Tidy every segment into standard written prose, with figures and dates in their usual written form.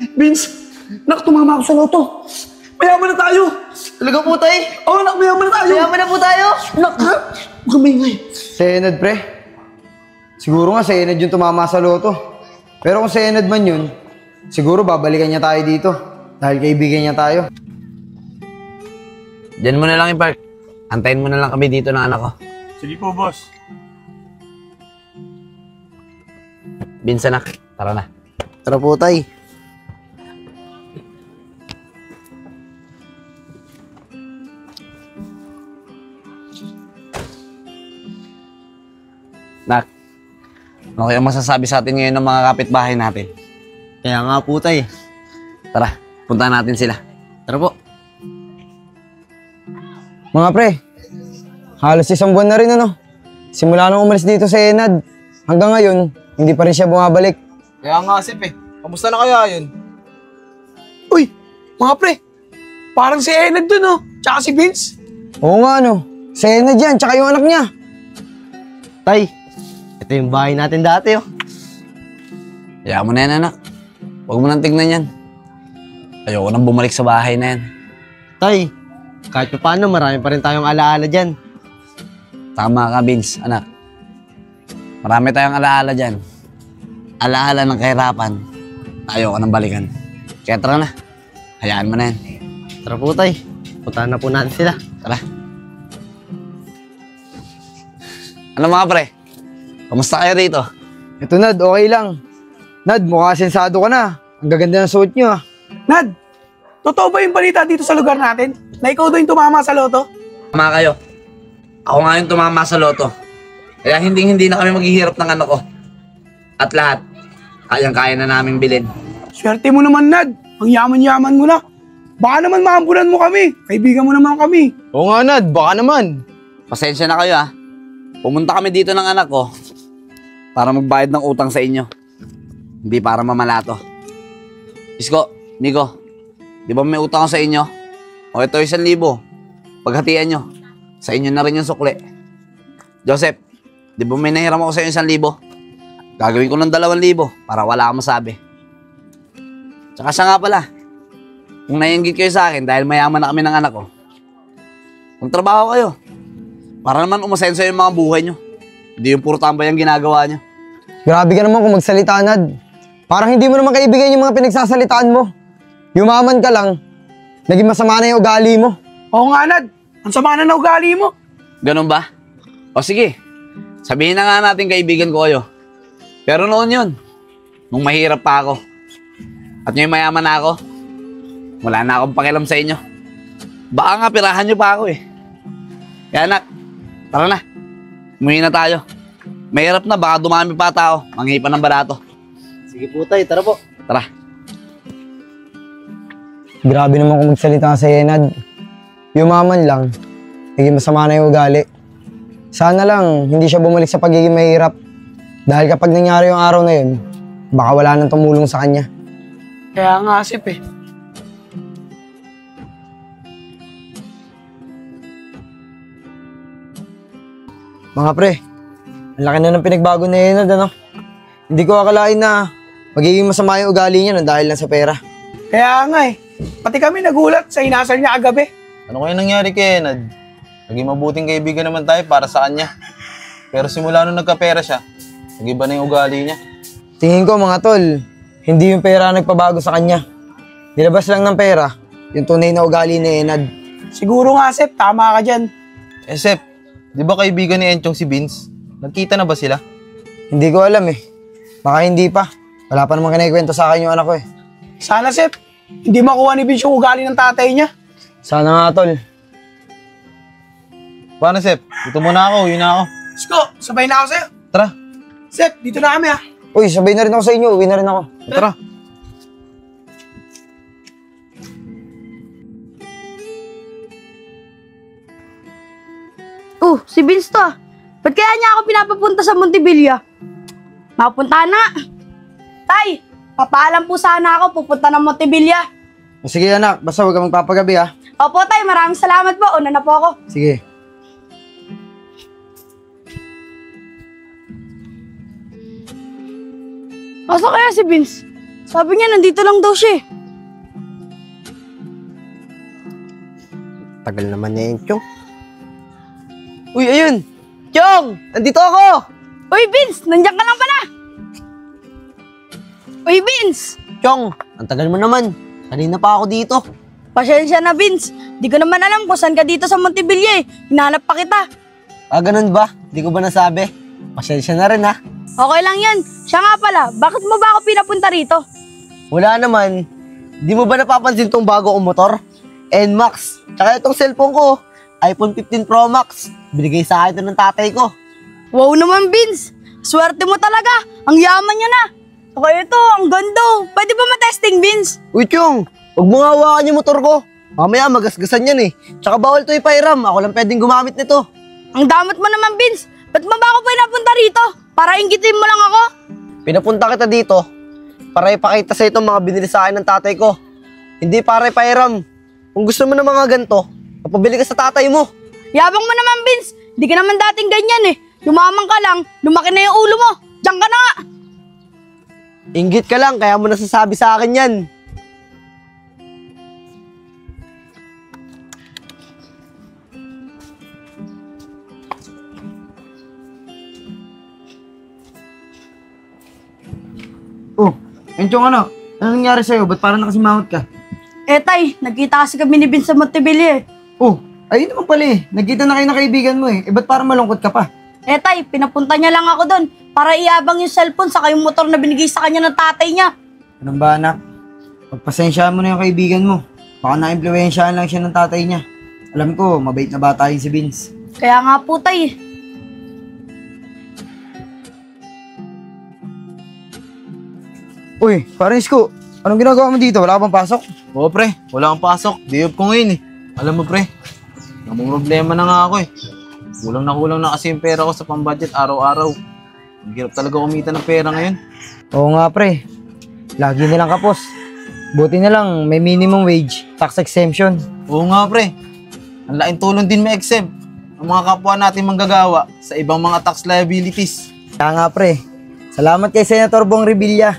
Vince, nak, tumama ako sa loto. Mayaman na tayo. Talaga po, tay? Oo, nak, mayaman na tayo. Mayaman na po tayo? Nak, ha? Huwag kang maingay. Si Enad, pre. Siguro nga si Enad yung tumama sa loto. Pero kung si Enad man yun, siguro babalikan niya tayo dito. Dahil kaibigan niya tayo. Diyan mo na lang i-park. Antayin mo na lang kami dito ng anak ko. Sige po, boss. Vince, anak, tara na. Tara po, tay. Nak, ano kaya masasabi sa atin ngayon ng mga kapitbahay natin? Kaya nga po, tay. Tara, puntahan natin sila. Tara po. Mga pre, halos isang buwan na rin ano. Simula nung umalis dito sa Enad, hanggang ngayon, hindi pa rin siya bumabalik. Kaya nga, Sip eh. Kamusta na kaya yun? Uy, mga pre, parang si Enad dun, oh. Tsaka si Vince. Oo nga ano, si Enad yan, tsaka yung anak niya. Tay, ito yung bahay natin dati, oh. Hayaan mo na yan, anak. Huwag mo nang tignan yan. Ayoko nang bumalik sa bahay na yan. Tay, kahit pa paano, marami pa rin tayong alaala dyan. Tama ka, Vince, anak. Marami tayong alaala dyan. Alaala ng kahirapan. Ayoko nang balikan. Kaya tara na. Hayaan mo na yan. Tara po, tay. Puntahan na po natin sila. Tara. Ano mga pre? Kamusta kayo rito? Ito Nad, okay lang. Nad, mukha sensado ka na. Ang gaganda ng suot niyo ah. Nad, totoo ba yung balita dito sa lugar natin? Na ikaw daw yung tumama sa loto? Tama kayo. Ako nga yung tumama sa loto. Kaya hindi na kami maghihirap ng anak ko. At lahat, kayang-kaya na naming bilhin. Swerte mo naman, Nad. Ang yaman-yaman mo na. Baka naman maambulan mo kami. Kaibigan mo naman kami. Oo nga, Nad. Baka naman. Pasensya na kayo ah. Pumunta kami dito ng anak ko para magbayad ng utang sa inyo. Hindi para mamalato. Isko, Nico, di ba may utang ko sa inyo? O ito 1,000. Paghatian nyo. Sa inyo na rin yung sukli. Joseph, di ba may nahiram ako sa inyo 1,000? Gagawin ko ng 2,000 para wala kang masabi. Tsaka siya nga pala, kung naiinggit kayo sa akin dahil mayaman na kami ng anak ko, magtrabaho kayo. Para naman umasenso yung mga buhay nyo. Hindi yung puro tambay ang ginagawa nyo. Grabe ka naman kung magsalita, Nad. Parang hindi mo naman kaibigan yung mga pinagsasalitaan mo. Yumaman ka lang, naging masama na yung ugali mo. Oo nga, Nad. Ang sama na ugali mo. Ganun ba? O sige, sabihin na nga natin kaibigan ko kayo. Pero noon yun, nung mahirap pa ako, at ngayon mayaman na ako, wala na akong pakialam sa inyo. Baka nga pirahan nyo pa ako eh. Kaya anak, tara na. Umuwi na tayo. Mahirap na, baka dumami pa tao. Manghipan ng barato. Sige po, tay. Tara po. Tara. Grabe naman kung magsalita sa Enad. Yumaman lang, naging masama na yung ugali. Sana lang, hindi siya bumalik sa pagiging mahirap. Dahil kapag nangyari yung araw na yun, baka wala nang tumulong sa kanya. Kaya nga, Sip eh. Mga pre, ang laki na ng pinagbago na Enad, ano? Hindi ko akalain na magiging masama yung ugali niya dahil lang sa pera. Kaya nga eh. Pati kami nagulat sa inasal niya kagabi. Ano kaya nangyari kay Enad? Naging mabuting kaibigan naman tayo para sa kanya. Pero simula nung nagkapera siya, nag-iba na yung ugali niya. Tingin ko mga tol, hindi yung pera ang nagpabago sa kanya. Nilabas lang ng pera, yung tunay na ugali ni Enad. Siguro nga, Sip. Tama ka dyan. Eh, Sep, di ba kaibigan ni Enchong si Vince? Nagkita na ba sila? Hindi ko alam eh. Baka hindi pa. Wala pa namang kinikwento sa akin yung anak ko eh. Sana, Sip, hindi makuha ni Vince yung ugali ng tatay niya. Sana nga tol. Paano, Sep? Dito muna ako, uwi na ako. Isko, sabay na ako sa'yo. Tara, Sip, dito na kami ah. Uy, sabay na rin ako sa inyo. Uwi na rin ako. tara. Si Vince to. Ba't kaya niya ako pinapapunta sa Montevilla? Mapunta na. Tay, papaalam po sana ako pupunta ng Montevilla. Sige anak, basta huwag ka magpapagabi ha. Opo tay, maraming salamat po. Una na po ako. Sige. Asa kaya si Vince? Sabi niya, nandito lang daw siya eh. Tagal naman niya yung Chong. Uy, ayun! Chong! Nandito ako! Uy, Vince! Nandiyan ka lang pala! Uy, Vince! Chong, ang tagal mo naman. Kanina pa ako dito. Pasensya na, Vince. Di ko naman alam kung saan ka dito sa Montevilla eh. Hinanap pa kita. Ah, ganun ba? Di ko ba nasabi? Pasensya na rin ha. Okay lang yan. Siya nga pala, bakit mo ba ako pinapunta rito? Wala naman. Di mo ba napapansin tong bago kong motor? NMAX. Tsaka itong cellphone ko, iPhone 15 Pro Max. Binigay sa akin ito ng tatay ko. Wow naman, Vince. Swerte mo talaga. Ang yaman niya na. Okay, ito. Ang ganda. Pwede ba matesting, Vince? Uy, Chong! Huwag mo nga hawakan yung motor ko. Mamaya magasgasan yan eh. Tsaka bawal to ipairam. Ako lang pwedeng gumamit nito. Ang damot mo naman, Vince. Ba't mo ba ako pinapunta rito? Para inggitin mo lang ako? Pinapunta kita dito para ipakita sa itong mga binili sa akin ng tatay ko. Hindi para ipairam. Kung gusto mo ng mga ganito, papabili ka sa tatay mo. Yabang mo naman, Vince. Di ka naman dating ganyan eh. Lumamang ka lang, lumaki na yung ulo mo. Diyan ka na nga. Inggit ka lang, kaya mo nasasabi sa akin yan. Oh, Enchong ano? Anong nangyari sa'yo? Ba't parang nakasimangot ka? Eh, tay, nagkita kasi kami ni Vince sa Montevilla eh. Oh, ayun naman pala eh. Nagkita na kayo ng kaibigan mo eh. Ba't parang malungkot ka pa? Eh, tay, pinapunta niya lang ako doon para iabang yung cellphone saka yung motor na binigay sa kanya ng tatay niya. Anong ba anak? Pagpasensyahan mo na yung kaibigan mo. Baka na-impluensyahan lang siya ng tatay niya. Alam ko, mabait na bata yun si Vince. Kaya nga po, tay. Uy, parang Isko, anong ginagawa mo dito? Wala ka bang pasok? Oo pre, wala akong pasok. Day off ko ngayon eh. Alam mo pre, namumroblema na nga ako eh. Kulang na kasi yung pera ko sa pambudget araw-araw. Ang hirap talaga kumita ng pera ngayon. Oo nga pre, lagi nilang kapos. Buti na lang may minimum wage, tax exemption. Oo nga pre, ang laking tulong din may exempt ang mga kapwa natin manggagawa sa ibang mga tax liabilities. Kaya nga pre, salamat kay Senator Bong Revilla.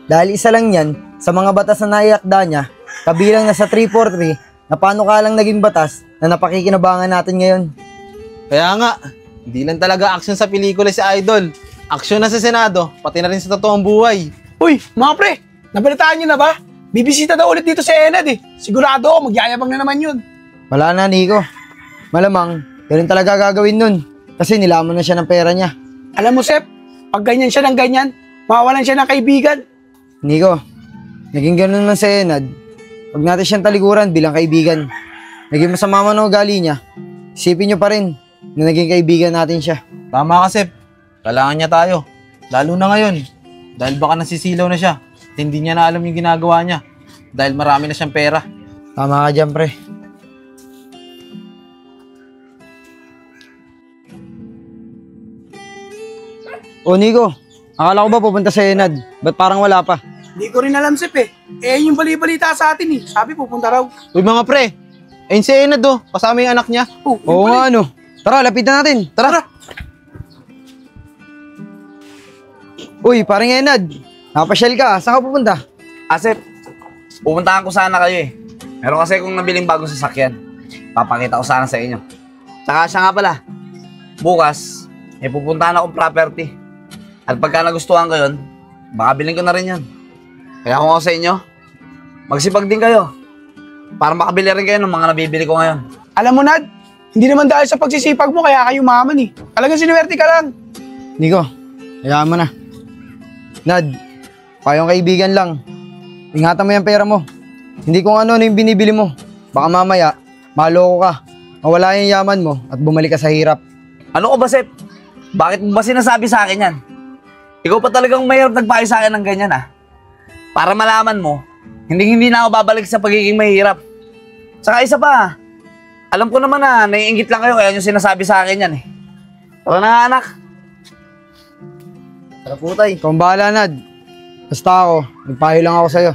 Dahil isa lang yan sa mga batas na naiakda niya, kabilang na sa 343 na paano ka lang naging batas na napakikinabangan natin ngayon. Kaya nga, hindi lang talaga action sa pelikula si Idol. Action na sa Senado, pati na rin sa totoong buhay. Uy, mga pre, nabalitaan nyo na ba? Bibisita daw ulit dito sa Enad eh. Sigurado ako, magyayabang na naman yun. Wala na, Nico. Malamang, ganun talaga gagawin nun. Kasi nilamon na siya ng pera niya. Alam mo, Sep, pag ganyan siya ng ganyan, mawawalan siya ng kaibigan. Nico, naging ganun man sa Enad. Huwag natin siyang talikuran bilang kaibigan. Naging masama man ang ugali niya. Isipin niyo pa rin na naging kaibigan natin siya. Tama ka, Sep. Kailangan niya tayo. Lalo na ngayon. Dahil baka nasisilaw na siya. At hindi niya na alam yung ginagawa niya. Dahil marami na siyang pera. Tama ka dyan, pre. O, Nico, akala ko ba pupunta sa Enad? Ba't parang wala pa? Hindi ko rin alam, Sep eh. Eh, yung bali-balita sa atin eh. Sabi, pupunta raw. Uy mga pre, ayun si Enad oh. Kasama yung anak niya. Oh, Oo nga, ano. Tara, lapitan natin. Tara. Uy, parang Enad. Nakapasyal ka. Saan ka pupunta? Asep, pupuntahan ko sana kayo eh. Meron kasi kung nabiling bagong sasakyan. Papakita ko sana sa inyo. Tsaka siya nga pala, bukas, may pupuntahan akong property. At pagka nagustuhan ko yun, baka bilhin ko na rin yan. Kaya kung ako sa inyo, magsipag din kayo. Para makabili rin kayo ng mga nabibili ko ngayon. Alam mo, Nad, hindi naman dahil sa pagsisipag mo kaya kayo maman eh. Talagang sinuwerte ka lang. Nico, hayaan mo na. Nad, kayong kaibigan lang. Ingatan mo yung pera mo. Hindi kung ano yung binibili mo. Baka mamaya, maloko ka. Mawala yung yaman mo at bumalik ka sa hirap. Ano ko ba, Sep? Bakit mo ba sinasabi sa akin yan? Ikaw pa talagang mahirap nagpayo sa akin ng ganyan ah. Para malaman mo, hindi na ako babalik sa pagiging mahirap. Saka isa pa, alam ko naman na naiinggit lang kayo kaya yung sinasabi sa akin yan eh. Tara na nga, anak. Tara po, tay. Ikaw ang bahala, Nad. Basta ako, nagpayo lang ako sa'yo.